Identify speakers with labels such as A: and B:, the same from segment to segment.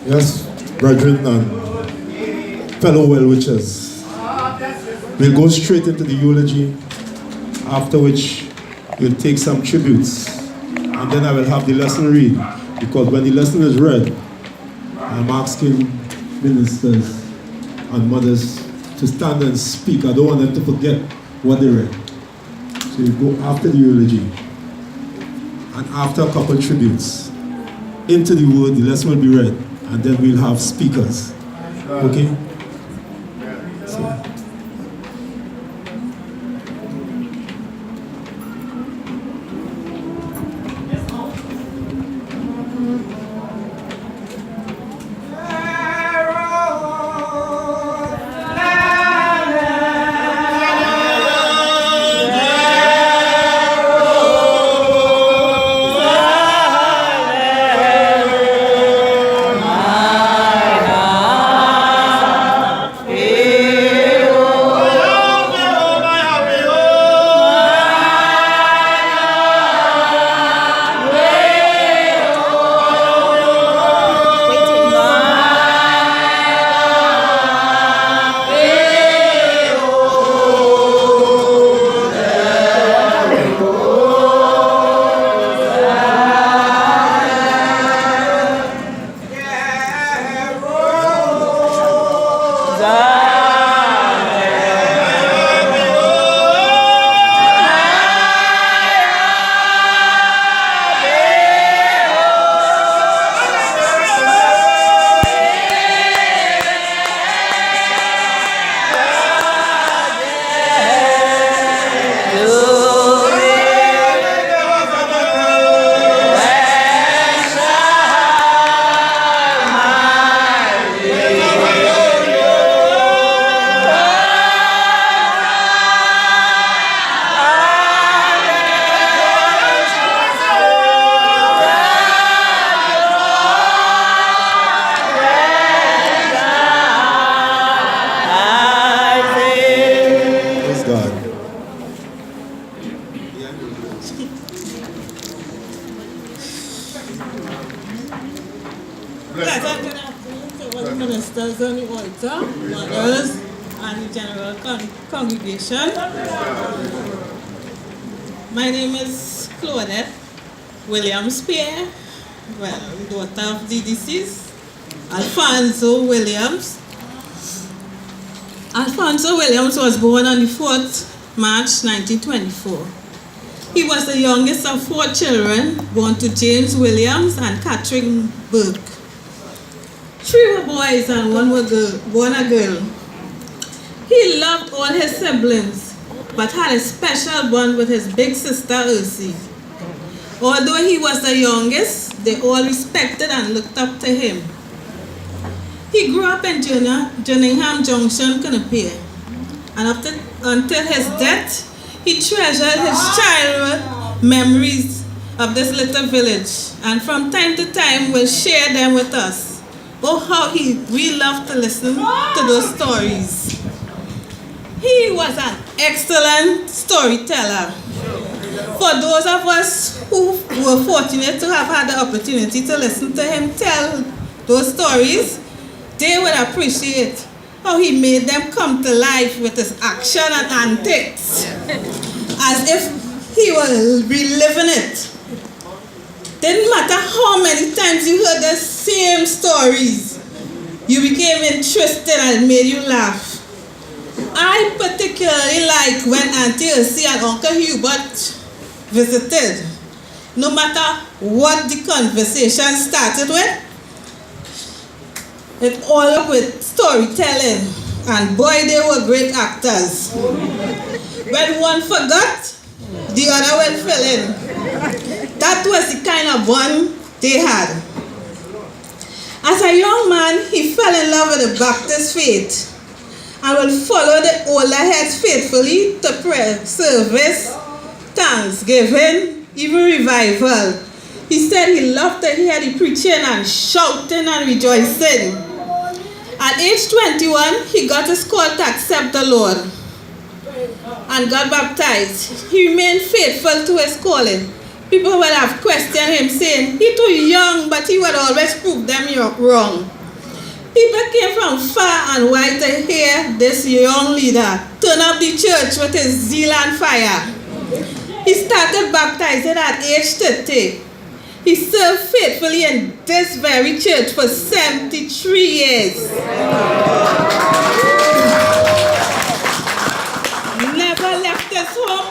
A: Yes, brethren and fellow well-wishers, we'll go straight into the eulogy, after which we'll take some tributes, and then I will have the lesson read, because when the lesson is read, I'm asking ministers and mothers to stand and speak. I don't want them to forget what they read. So you go after the eulogy, and after a couple tributes, into the word, the lesson will be read, and then we'll have speakers. Okay? So.
B: Ministers on the altar, mothers, and the general congregation. My name is Claudette Williams Pierre, daughter of the deceased Alfonso Williams. Alfonso Williams was born on the 4th March 1924. He was the youngest of 4 children born to James Williams and Catherine Burke. 3 were boys and 1 a girl. He loved all his siblings, but had a special bond with his big sister Ursie. Although he was the youngest, they all respected and looked up to him. He grew up in Jerningham Junction, Connipere, and until his death, he treasured his childhood memories of this little village, and from time to time will share them with us. Oh, how we loved to listen to those stories. He was an excellent storyteller. For those of us who were fortunate to have had the opportunity to listen to him tell those stories, they would appreciate how he made them come to life with his action and antics, as if he was reliving it. Didn't matter how many times you heard the same stories, you became interested and it made you laugh. I particularly like when Auntie Ursie and Uncle Hubert visited. No matter what the conversation started with, it all up with storytelling, and boy, they were great actors. When one forgot, the other will fill in. That was the kind of bond they had. As a young man, he fell in love with the Baptist faith and will follow the older heads faithfully to prayer, service, thanksgiving, even revival. He said he loved to hear the preaching and shouting and rejoicing. At age 21, he got his call to accept the Lord and got baptized. He remained faithful to his calling, People would have questioned him, saying he too young, but he would always prove them wrong. People came from far and wide to hear this young leader turn up the church with his zeal and fire. He started baptizing at age 30. He served faithfully in this very church for 73 years. Never left his home.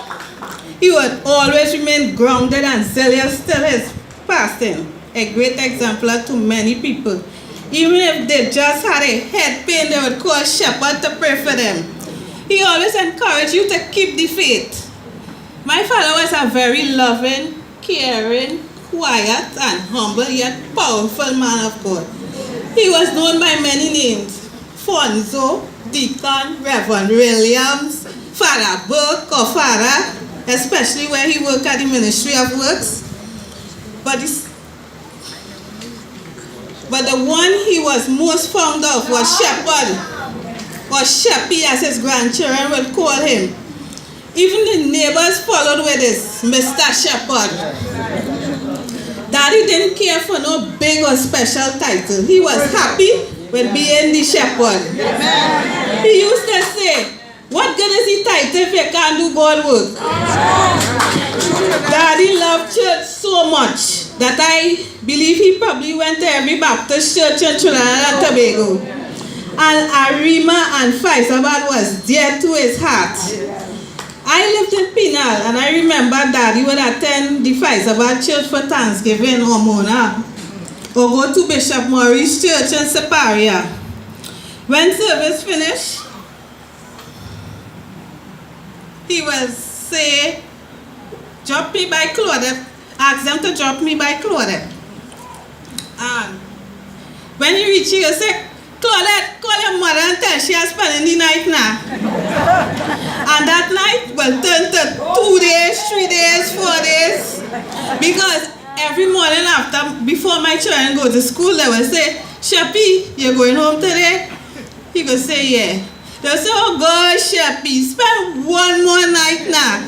B: He would always remain grounded and zealous till his passing, a great exemplar to many people. Even if they just had a head pain, they would call shepherd to pray for them. He always encouraged you to keep the faith. My father was a very loving, caring, quiet, and humble yet powerful man of God. He was known by many names: Fonzo, Deacon, Reverend Williams, Father Burke or Father, especially where he worked at the Ministry of Works. But the one he was most fond of was Shepherd, or Sheppy as his grandchildren would call him. Even the neighbors followed with this, Mr. Shepherd. Daddy didn't care for no big or special title. He was happy with being the shepherd. He used to say, what good is the title if you can't do God work? Daddy loved church so much that I believe he probably went to every Baptist church in Trinidad and Tobago. And Arima and Faisabad was dear to his heart. I lived in Pinal, and I remember Daddy would attend the Faisabad church for Thanksgiving or Mona, or go to Bishop Maurice Church in Separia. When service finished, he would say, drop me by Claudette. Ask them to drop me by Claudette. And when he reached, he would say, Claudette, call your mother and tell she has spent the night now. And that night will turn to 2 days, 3 days, 4 days. Because every morning before my children go to school, they will say, Sheppy, you're going home today? He could say, yeah. They'll say, oh gosh, Sheppy, spend one more night now.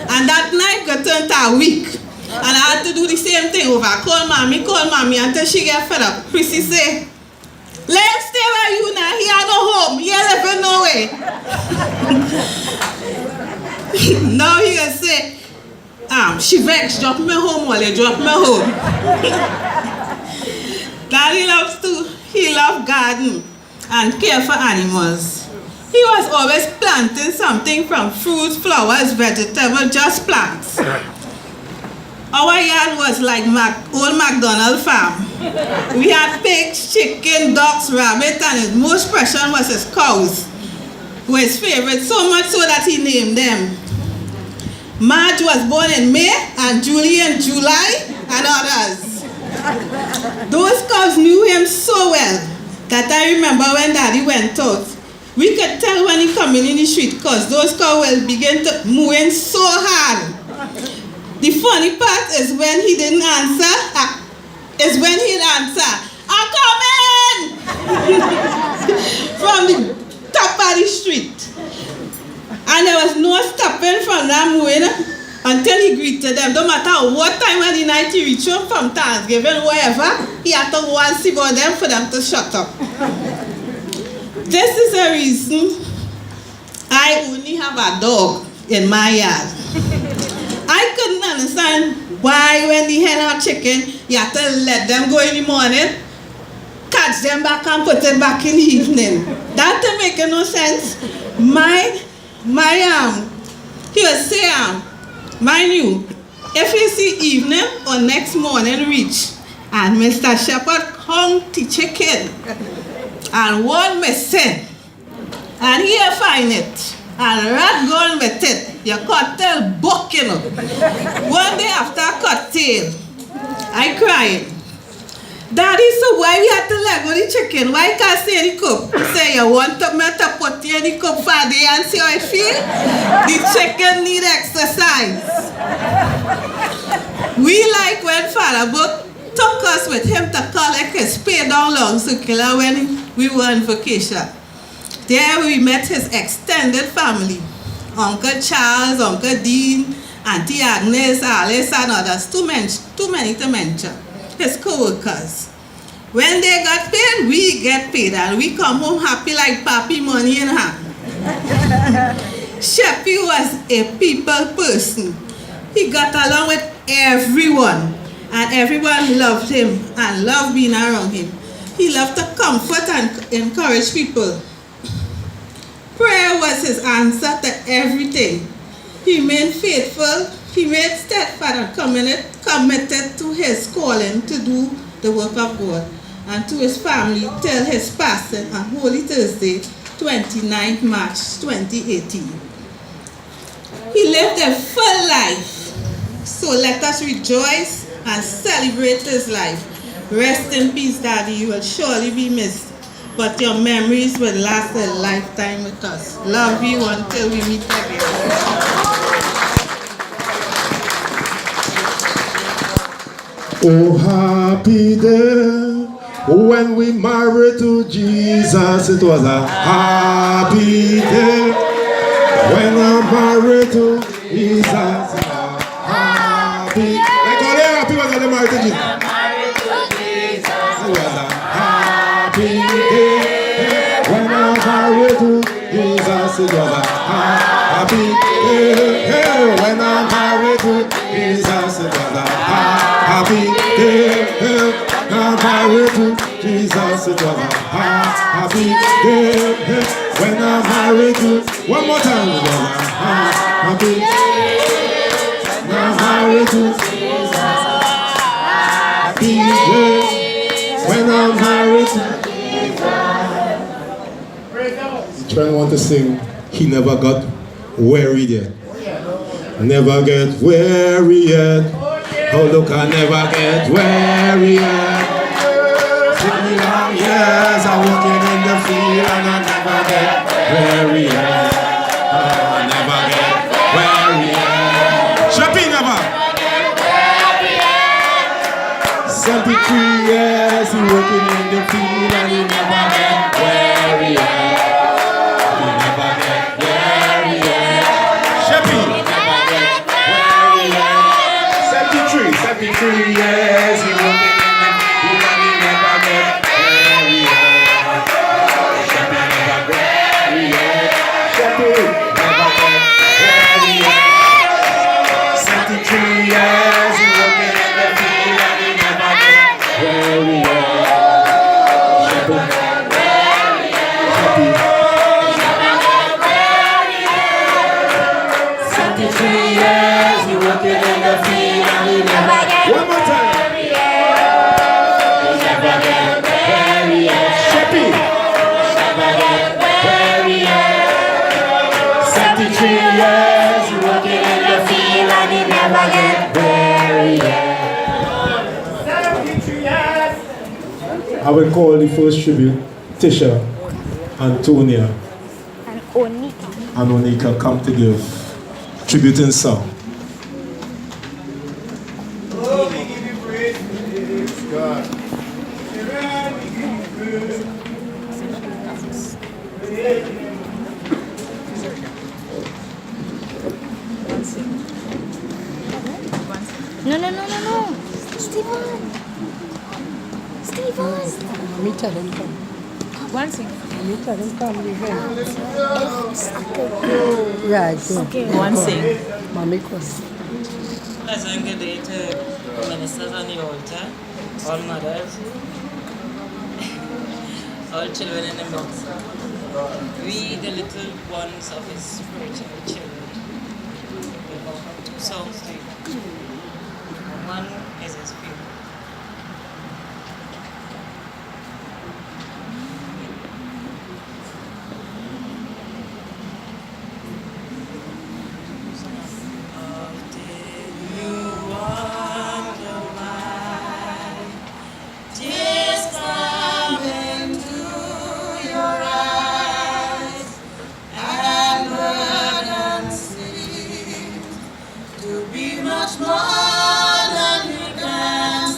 B: And that night could turn to a week. And I had to do the same thing over. Call mommy until she get fed up. Chrissy say, let him stay where you now. He had no home. He living nowhere. Now he can say, she vexed, drop me home, Wally, drop me home. Daddy he loved garden and care for animals. He was always planting something from fruits, flowers, vegetables, just plants. Our yard was like old McDonald farm. We had pigs, chicken, ducks, rabbit, and his most precious was his cows, were his favorite, so much so that he named them. Marge was born in May, and Julie in July, and others. Those cows knew him so well that I remember when Daddy went out, we could tell when he come in the street because those cows will begin to move in so hard. The funny part is when he didn't answer, he'd answer, I'm coming! From the top of the street. And there was no stopping from that moving until he greeted them. No matter what time of the night he reached home from Thanksgiving, wherever, he had to go and see about them for them to shut up. This is the reason I only have a dog in my yard. I couldn't understand why when the hen had chicken, you have to let them go in the morning, catch them back and put it back in the evening. That didn't make no sense. He would say, mind you, if you see evening or next morning reach, and Mr. Shepherd hung the chicken, and one missing, and he find it, and rat gone with it, your cocktail bucking up. One day after cocktail, I cried. Daddy, so why we had to let go the chicken? Why can't stay in the cup? He said, you want me to put you in the cup for a day and see how it feels? The chicken need exercise. We like when Father Book took us with him to collect his pay down Long Circular when we were on vacation. There we met his extended family. Uncle Charles, Uncle Dean, Auntie Agnes, Alice, and others, too many to mention, his co-workers. When they got paid, we get paid, and we come home happy like papi money in hand. Sheppy was a people person. He got along with everyone, and everyone loved him and loved being around him. He loved to comfort and encourage people. Prayer was his answer to everything. He remained faithful, he remained steadfast and committed to his calling to do the work of God and to his family till his passing on Holy Thursday, 29th March 2018. He lived a full life, so let us rejoice and celebrate his life. Rest in peace, Daddy. You will surely be missed, but your memories will last a lifetime with us. Love you until we meet again.
A: Oh, happy day when we married to Jesus. It was a happy day when I'm married to Jesus. Happy. Like all the happy ones that are married to Jesus. It was a happy day when I'm married to Jesus. It was a happy day when I'm married to Jesus. It was a happy day I'm married to Jesus. It was a happy day when I'm married to. One more time. It was a happy day when I'm married to Jesus. Happy day when I'm married to Jesus. Trying want to sing. He never got weary yet. Never get weary yet. Oh look, I never get weary yet. 50 long years I'm working in the field and I never get weary yet. Oh, I never get weary yet. Sheppy never. 73 years he working in the field and he never get weary yet. He never get weary yet. Sheppy never get weary yet. 73 years he working in the field and he never get weary yet. Sheppy never get weary yet. Sheppy never get weary yet. 73 years he working in the field and he never get weary yet. Sheppy never get weary yet. 73 years he working in the field and he never get. One more time. He never get weary yet. Sheppy never get weary yet. 73 years he working in the field and he never get weary yet. I will call the first tribute, Tisha, Antonia, and Onika come to give tribute in song.
C: Oh, we give you praise, God.
D: No. Stephen.
E: Mommy tell him come.
D: One sing.
E: Mommy tell him come with him.
D: Okay.
E: Yeah, go.
D: Okay. One sing.
E: Mommy come.
F: Pleasant good day to ministers on the altar, all mothers, all children in the midst. We, the little ones of his spiritual children, will offer 2 songs to you. One is his favorite.
B: Much more than we can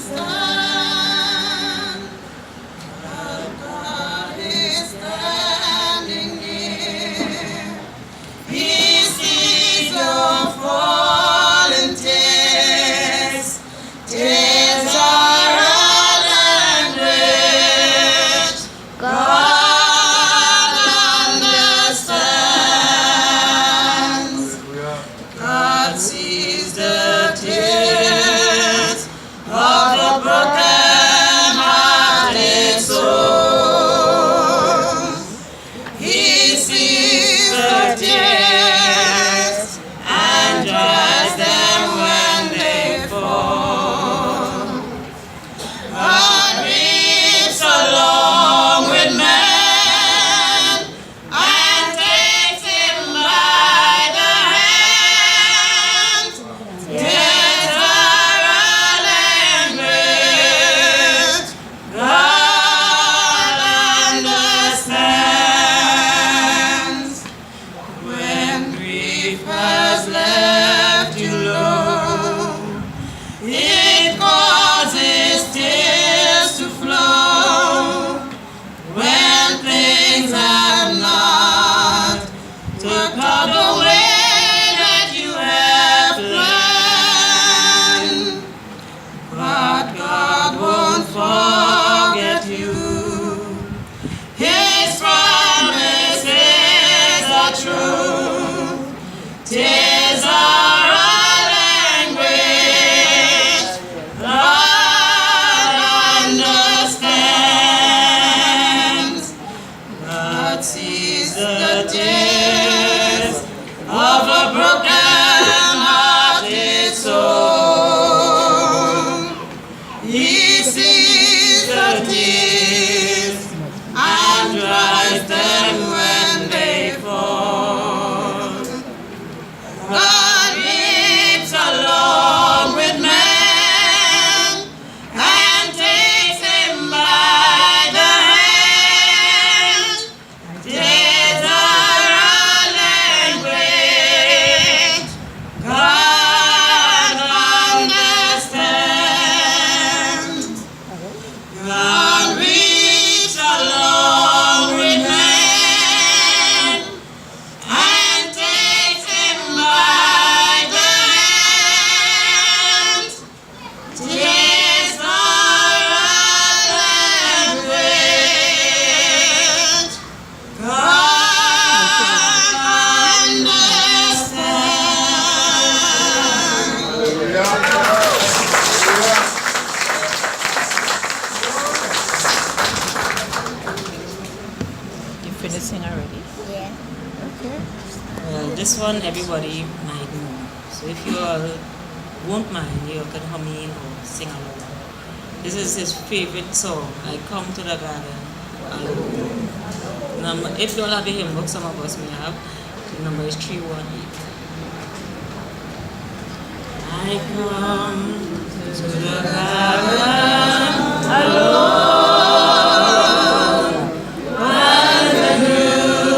D: finished singing already?
G: Yeah.
D: Okay.
F: Well, this one everybody might know. So if you all won't mind, you can hum in or sing along. This is his favorite song, I Come to the Garden Alone. If you all have a hymn book, some of us may have, the number is 318. I come to the garden alone, while the dew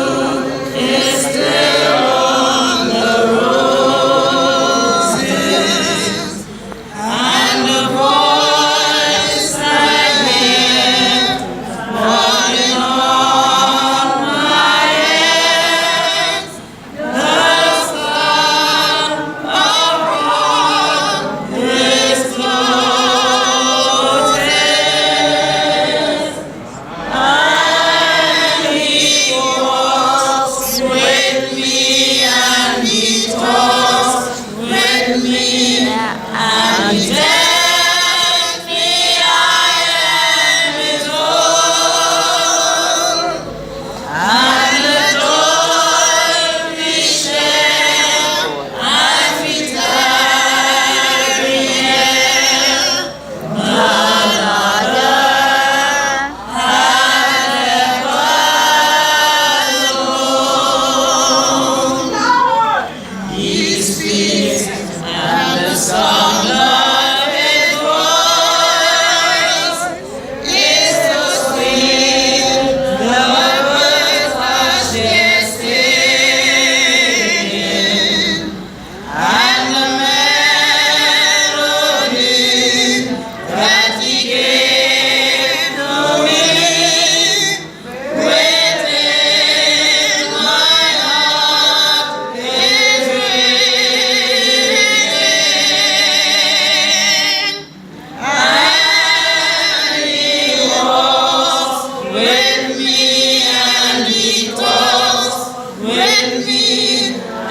F: is still on the roses, and the voice I hear falling on my head, the sun abroad is floating, and he walks with me and he talks with me and he tells me I am his own, and the joy we share as we tarry here, none other has ever known. He speaks and the song of his voice is so sweet, the words hush their singing, and the melody that he gave to me within my heart is ringing, and he walks with me and he talks with me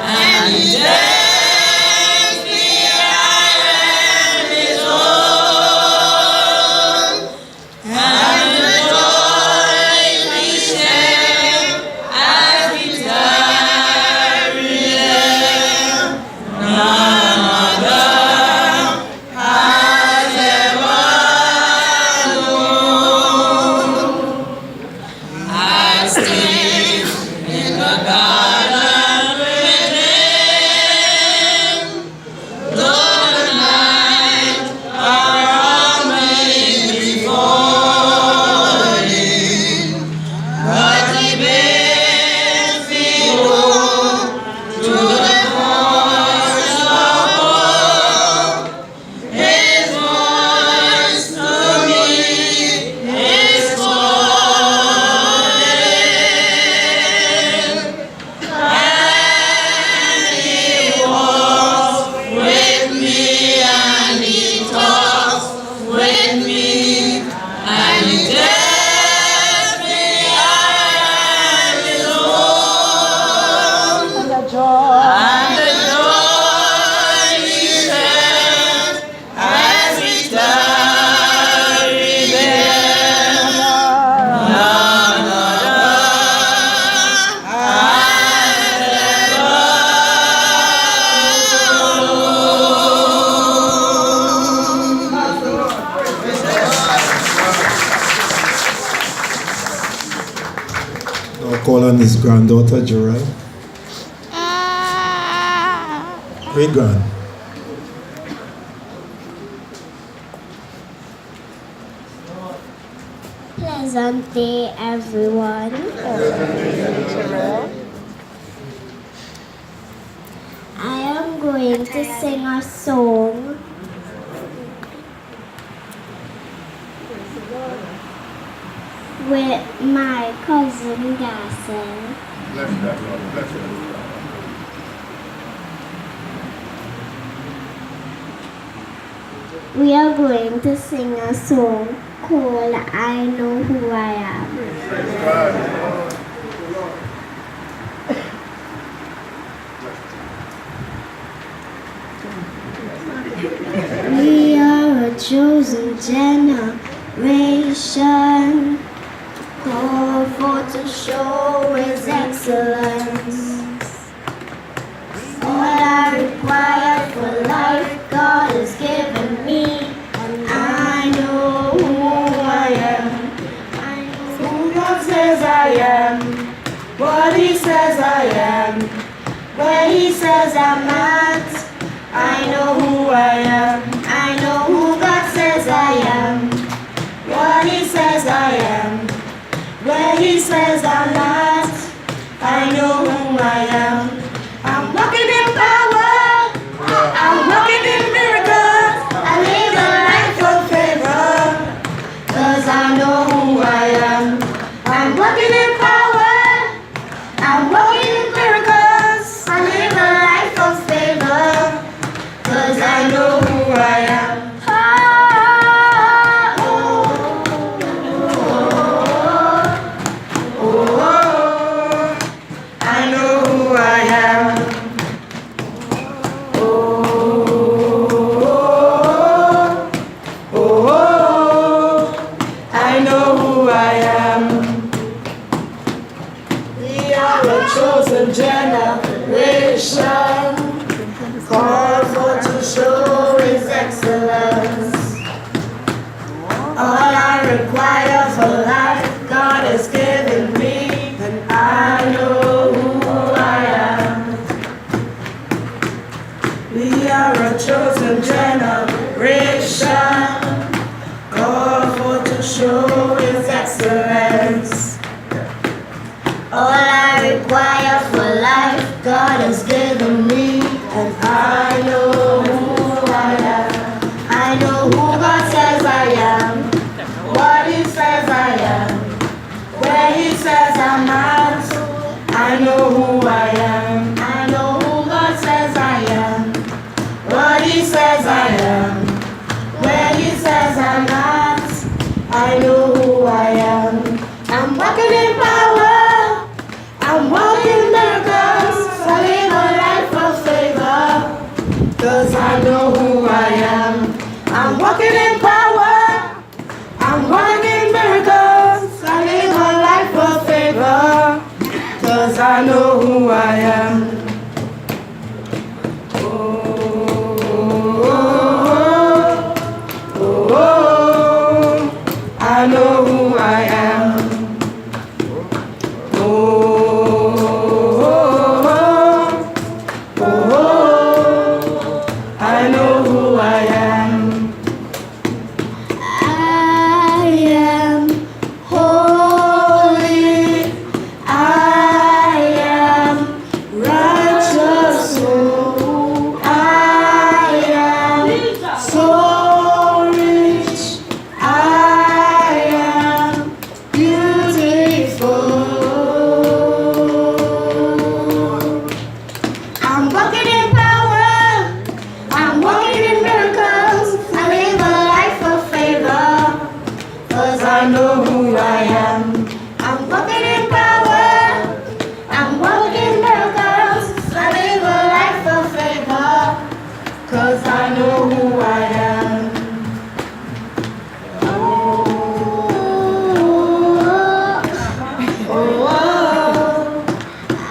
F: and he tells me I am his own, and the joy we share as we tarry there, none other has ever known. I stay in the garden with him, though the night around me be falling, but he bids me go to the forest of hope. His voice to me is calling, and he walks with me and he talks with me and he tells me I am his own, and the joy we share as we tarry there, none other has ever
A: Now call on his granddaughter, Jorel. Great grand.
G: Pleasant day, everyone. I am going to sing a song with my cousin Gasser.
C: Bless that, Lord. Bless that.
G: We are going to sing a song called I Know Who I Am.
C: Praise God.
G: We are a chosen generation called for to show His excellence. All I require for life, God has given me, and I know who I am. I know who God says I am, what He says I am, where He says I'm at. I know who I am. I know who God says I am, what He says I am, where He says I'm at. I know who I am. I'm walking in power. I'm walking in miracles. I live a life of favor, 'cause I know who I am. I'm walking in power. I'm walking in miracles. I live a life of favor, 'cause I know who I am. I know who I am. I know who I am. We are a chosen generation, called for to show His excellence. All I require for life, God has given me, and I know who I am. We are a chosen generation, called for to show His excellence. All I require for life, God has given me, and I know who I am. I know who God says I am, what He says I am, where He says I'm at. I know who I am. I know who God says I am, what He says I am, where He says I'm at. I know who I am. I'm walking in power. I'm walking in miracles. I live a life of favor, 'cause I know who I am. I'm walking in power. I'm walking in miracles. I live a life of favor, 'cause I know who I am. I know who I am. I know who I am. I am holy. I am righteous. I am so rich. I am beautiful. I'm walking in power. I'm walking in miracles. I live a life of favor, 'cause I know who I am. I'm walking in power. I'm walking in miracles. I live a life of favor, 'cause I know who I am.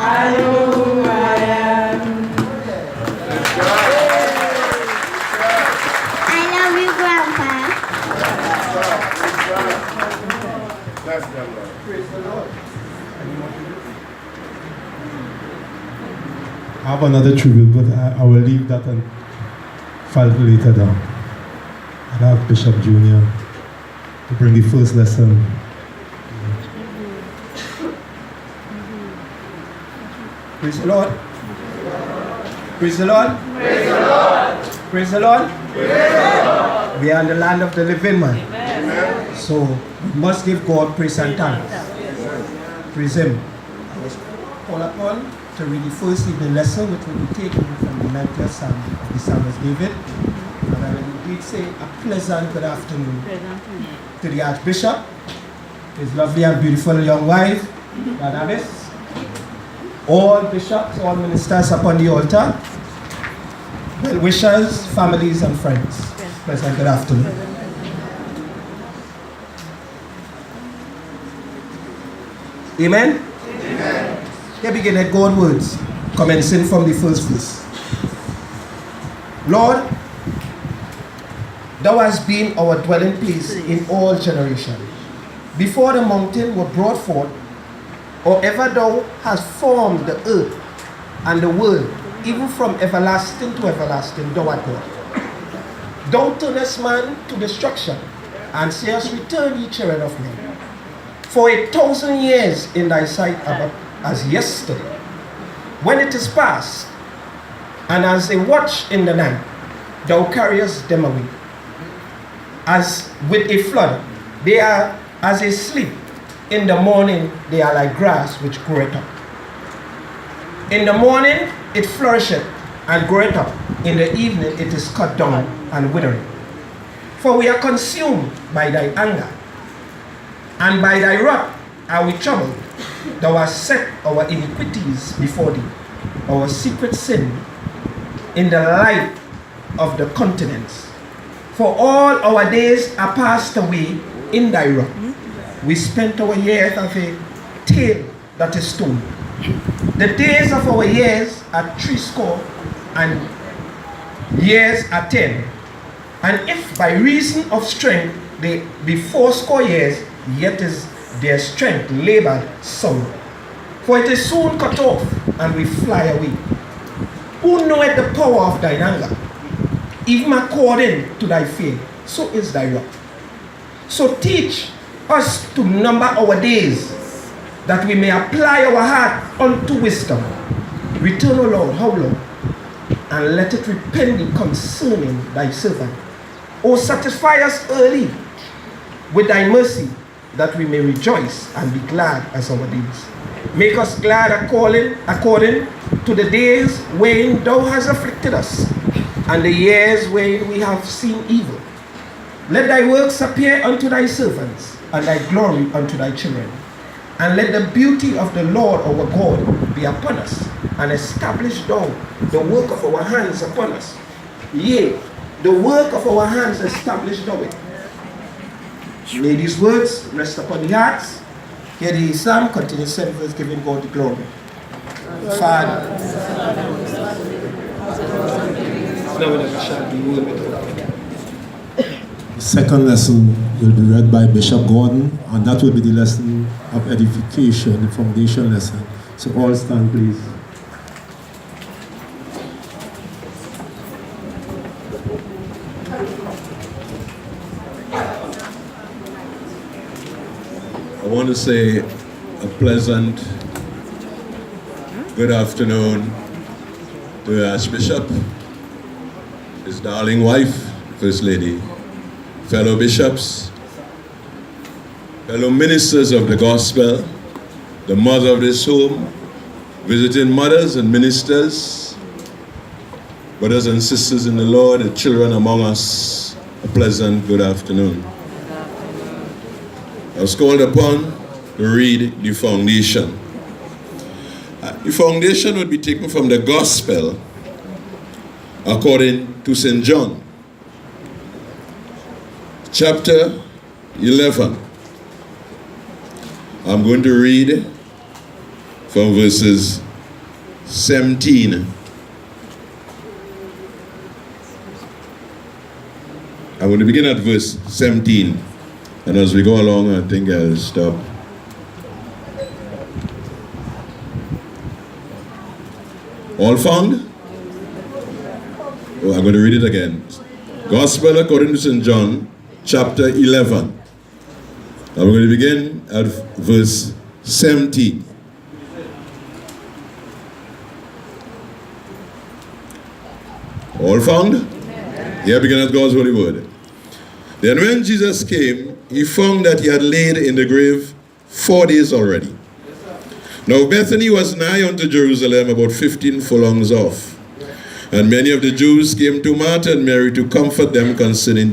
G: I know who I am. I love you, Grandpa.
C: Bless them, Lord.
A: I have another tribute, but I will leave that and file it later down. I'd have Bishop Jr. to bring the first lesson.
H: Praise the Lord. Praise the Lord. Praise the Lord. Praise the Lord. We are in the land of the living, man.
C: Amen.
H: So we must give God praise and thanks. Praise Him. I was called upon to read the first evening lesson, which will be taken from the 90th Psalm of the Psalmist David. And I will indeed say a pleasant good afternoon to the Archbishop, his lovely and beautiful young wife, Barnabas, all bishops, all ministers upon the altar, well-wishers, families and friends. Pleasant good afternoon. Amen? Here begin at God's words, commencing from the first verse. Lord, thou hast been our dwelling place in all generations. Before the mountain were brought forth, or ever thou hast formed the earth and the world, even from everlasting to everlasting, thou art God. Thou turnest man to destruction, and sayest, return ye children of men. For 1,000 years in thy sight are but as yesterday, when it is past, and as a watch in the night, thou carriest them away. As with a flood, they are as a sleep. In the morning, they are like grass which groweth up. In the morning, it flourisheth and groweth up. In the evening, it is cut down and withering. For we are consumed by thy anger, and by thy wrath are we troubled. Thou hast set our iniquities before thee, our secret sin in the light of the countenance. For all our days are passed away in thy wrath. We spent our years as a tale that is told. The days of our years are 60 and years are 10. And if by reason of strength they be 80 years, yet is their strength labored sorrow. For it is soon cut off, and we fly away. Who knoweth the power of thine anger? Even according to thy fear, so is thy wrath. So teach us to number our days, that we may apply our heart unto wisdom. Return, O Lord, how long? And let it repent thee concerning thy servant. O satisfy us early with thy mercy, that we may rejoice and be glad as our days. Make us glad according to the days wherein thou hast afflicted us, and the years wherein we have seen evil. Let thy works appear unto thy servants, and thy glory unto thy children. And let the beauty of the Lord our God be upon us, and establish thou the work of our hands upon us. Yea, the work of our hands establish thou it. May these words rest upon the hearts. Here the Psalm continues 7 verse, giving God the glory. Father, now and ever shall be world without end.
A: The second lesson will be read by Bishop Gordon, and that will be the lesson of edification, the foundation lesson. So all stand, please.
I: I want to say a pleasant good afternoon to the Archbishop, his darling wife, First Lady, fellow bishops, fellow ministers of the gospel, the mother of this home, visiting mothers and ministers, brothers and sisters in the Lord, the children among us, a pleasant good afternoon. I was called upon to read the foundation. The foundation would be taken from the Gospel according to St. John, chapter 11. I'm going to read from verses 17. I'm going to begin at verse 17. And as we go along, I think I'll stop. All found? Oh, I'm going to read it again. Gospel according to St. John, chapter 11. I'm going to begin at verse 17. All found? Here begins God's holy word. Then when Jesus came, he found that he had laid in the grave 4 days already. Now Bethany was nigh unto Jerusalem, about 15 furlongs off. And many of the Jews came to Martha and Mary to comfort them concerning their